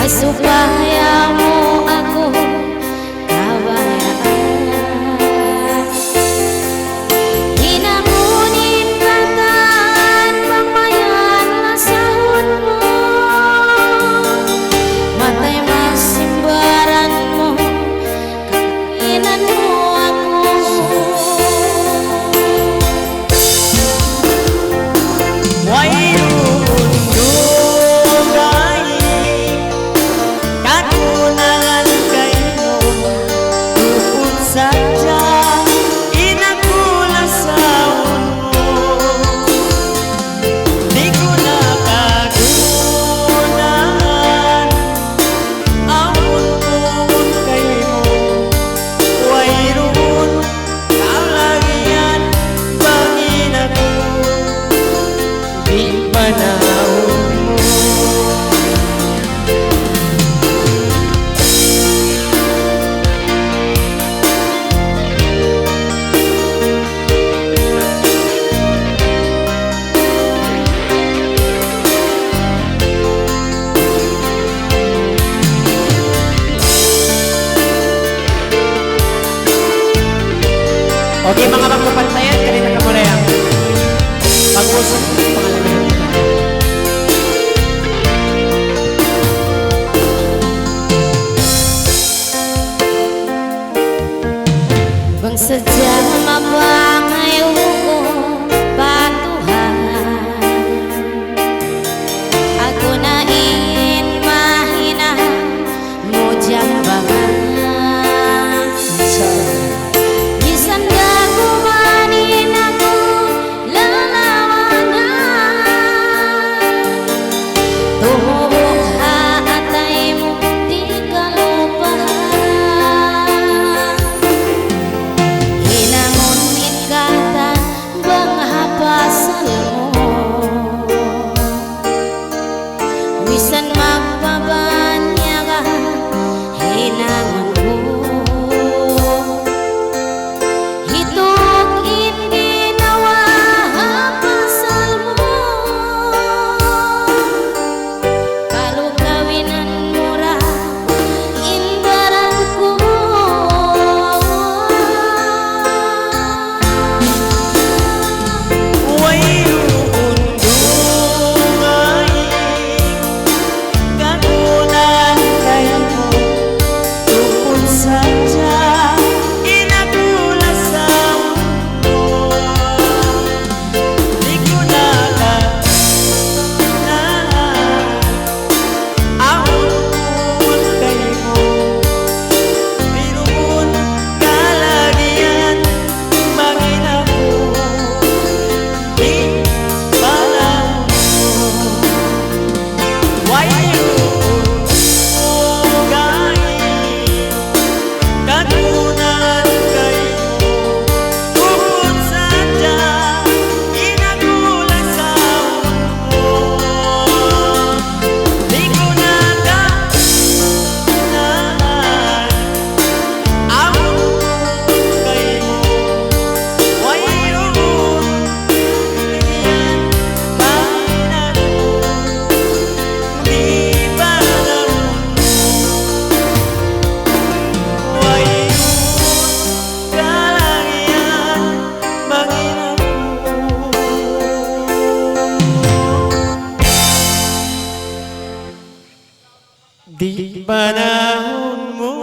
supaya mo ako kabayaan. Hinangunin kataan mamayan na sahod mo, matay masimbaran mo, kainan mo ako. Okay mga magpapantayan, kanina ka muna yan. Pag-usap ko yung pangalan yan. Bang sadya mabangayo ko patuhan, ako na mahina mo jambangan. Bisan gagumanin ako lalawanan, tumuhok atay mo di ka lupahan. Hinangon ikata bang hapasal mo, bisan magpabanya ka hinangon ko. Hitok itinawa hapasal mo, kalukawinan mura imbaran ko. Di panahon mo